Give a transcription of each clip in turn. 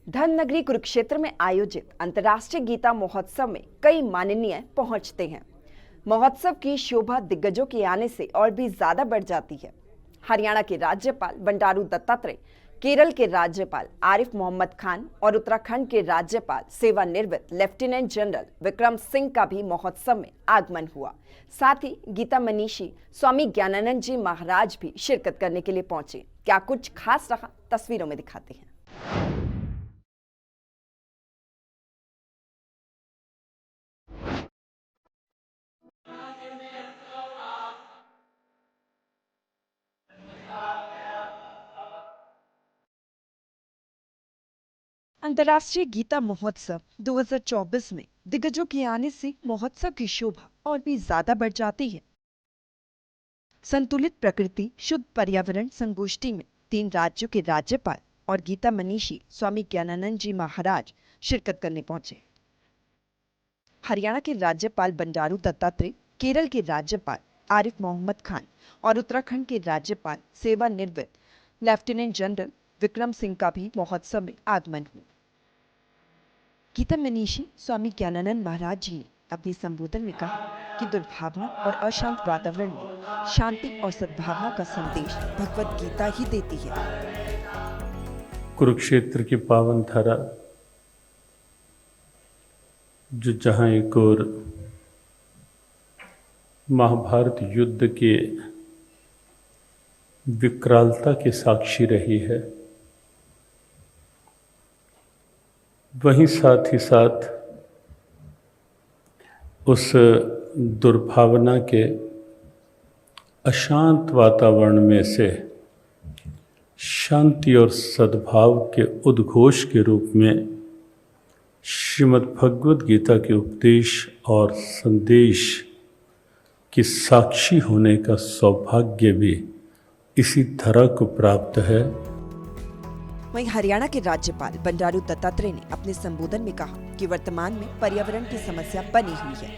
धर्मनगरी कुरुक्षेत्र में आयोजित अंतर्राष्ट्रीय गीता महोत्सव में कई माननीय पहुंचते हैं। महोत्सव की शोभा दिग्गजों के आने से और भी ज्यादा बढ़ जाती है। हरियाणा के राज्यपाल बंडारू दत्तात्रेय, केरल के राज्यपाल आरिफ मोहम्मद खान और उत्तराखंड के राज्यपाल सेवानिवृत्त लेफ्टिनेंट जनरल विक्रम सिंह का भी महोत्सव में आगमन हुआ। साथ ही गीता मनीषी स्वामी ज्ञानानंद जी महाराज भी शिरकत करने के लिए पहुंचे। क्या कुछ खास रहा, तस्वीरों में दिखाते हैं। अंतर्राष्ट्रीय गीता महोत्सव 2024 में दिग्गजों के आने से महोत्सव की शोभा और भी ज्यादा बढ़ जाती है। संतुलित प्रकृति शुद्ध पर्यावरण संगोष्ठी में 3 राज्यों के राज्यपाल और गीता मनीषी स्वामी ज्ञानानंद जी महाराज शिरकत करने पहुंचे। हरियाणा के राज्यपाल बंडारू दत्तात्रेय, केरल के राज्यपाल आरिफ मोहम्मद खान और उत्तराखंड के राज्यपाल सेवानिवृत्त लेफ्टिनेंट जनरल विक्रम सिंह का भी महोत्सव में आगमन हुआ। गीता मनीषी स्वामी ज्ञानानंद महाराज जी ने अपने संबोधन में कहा कि दुर्भावना और अशांत वातावरण में शांति और सद्भावना का संदेश भगवत गीता ही देती है। कुरुक्षेत्र की पावन धरा, जो जहाँ एक और महाभारत युद्ध के विकरालता के साक्षी रही है, वहीं साथ ही साथ उस दुर्भावना के अशांत वातावरण में से शांति और सद्भाव के उद्घोष के रूप में श्रीमद् भगवद गीता के उपदेश और संदेश की साक्षी होने का सौभाग्य भी इसी धरा को प्राप्त है। वहीं हरियाणा के राज्यपाल बंडारू दत्तात्रेय ने अपने संबोधन में कहा कि वर्तमान में पर्यावरण की समस्या बनी हुई है।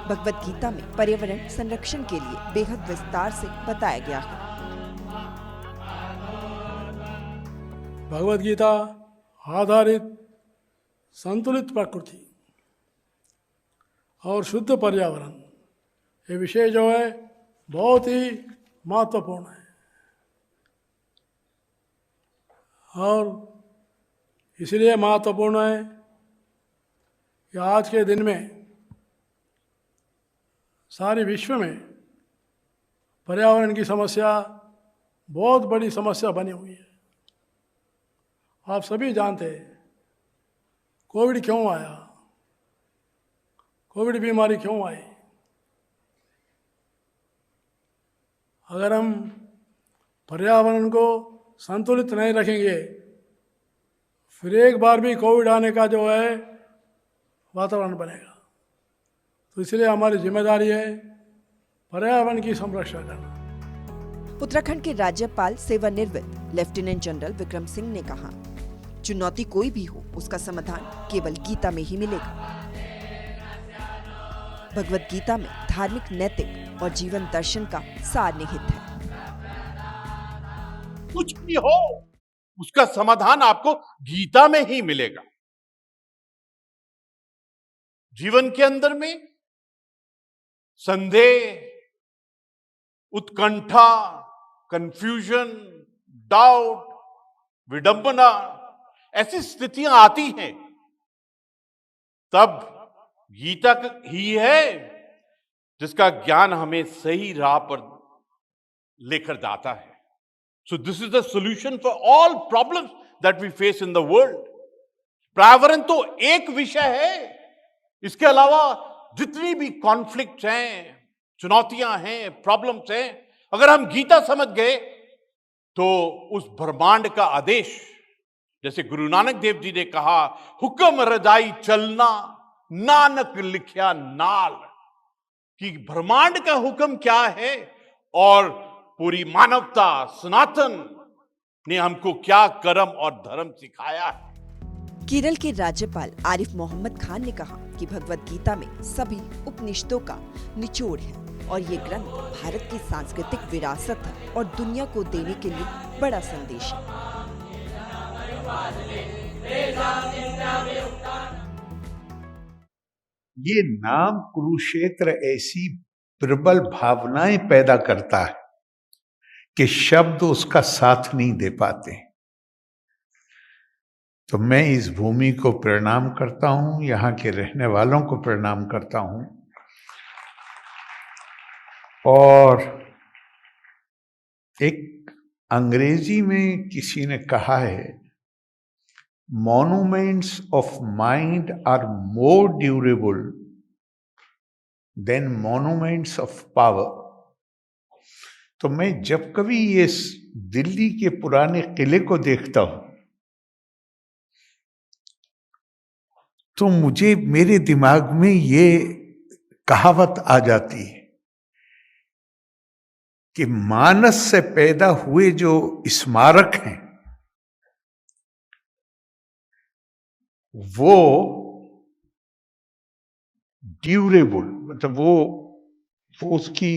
भगवत गीता में पर्यावरण संरक्षण के लिए बेहद विस्तार से बताया गया है। भगवत गीता आधारित संतुलित प्रकृति और शुद्ध पर्यावरण, ये विषय जो है बहुत ही महत्वपूर्ण है और इसलिए महत्वपूर्ण है कि आज के दिन में सारे विश्व में पर्यावरण की समस्या बहुत बड़ी समस्या बनी हुई है। आप सभी जानते हैं कोविड क्यों आया, कोविड बीमारी क्यों आई। अगर हम पर्यावरण को संतुलित नहीं रखेंगे, फिर एक बार भी कोविड आने का जो है वातावरण बनेगा। तो इसलिए हमारी जिम्मेदारी है पर्यावरण की संरक्षण करना। उत्तराखंड के राज्यपाल सेवानिवृत्त लेफ्टिनेंट जनरल विक्रम सिंह ने कहा, चुनौती कोई भी हो, उसका समाधान केवल गीता में ही मिलेगा। भगवत गीता में धार्मिक, नैतिक और जीवन दर्शन का सार निहित है। कुछ भी हो, उसका समाधान आपको गीता में ही मिलेगा। जीवन के अंदर में संदेह, उत्कंठा, कंफ्यूजन, डाउट, विडंबना, ऐसी स्थितियां आती हैं, तब गीता ही है जिसका ज्ञान हमें सही राह पर लेकर जाता है। So this is the solution for all problems that we face in the world. पर्यावरण तो एक विषय है, इसके अलावा जितनी भी कॉन्फ्लिक्ट हैं, चुनौतियां हैं, प्रॉब्लम्स हैं, अगर हम गीता समझ गए तो उस ब्रह्मांड का आदेश, जैसे गुरु नानक देव जी ने कहा, हुक्म रजाई चलना नानक लिखया नाल, कि ब्रह्मांड का हुक्म क्या है और पूरी मानवता सनातन ने हमको क्या कर्म और धर्म सिखाया है। केरल के राज्यपाल आरिफ मोहम्मद खान ने कहा कि भगवत गीता में सभी उपनिषदों का निचोड़ है और ये ग्रंथ भारत की सांस्कृतिक विरासत है और दुनिया को देने के लिए बड़ा संदेश है। ये नाम कुरुक्षेत्र ऐसी प्रबल भावनाएं पैदा करता है कि शब्द उसका साथ नहीं दे पाते। तो मैं इस भूमि को प्रणाम करता हूं, यहाँ के रहने वालों को प्रणाम करता हूं। और एक अंग्रेजी में किसी ने कहा है, monuments of mind are more durable than monuments of power. तो मैं जब कभी ये दिल्ली के पुराने किले को देखता हूं तो मुझे मेरे दिमाग में ये कहावत आ जाती है कि मानस से पैदा हुए जो स्मारक हैं वो ड्यूरेबल, मतलब वो उसकी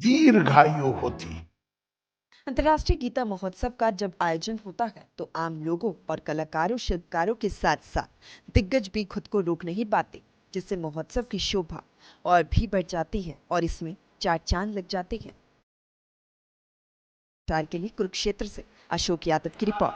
दीर्घायु होती है। अंतर्राष्ट्रीय गीता महोत्सव का जब आयोजन होता है तो आम लोगों और कलाकारों शिल्पकारों के साथ साथ दिग्गज भी खुद को रोक नहीं पाते, जिससे महोत्सव की शोभा और भी बढ़ जाती है और इसमें चार चांद लग जाते हैं। के लिए कुरुक्षेत्र से अशोक यादव की रिपोर्ट।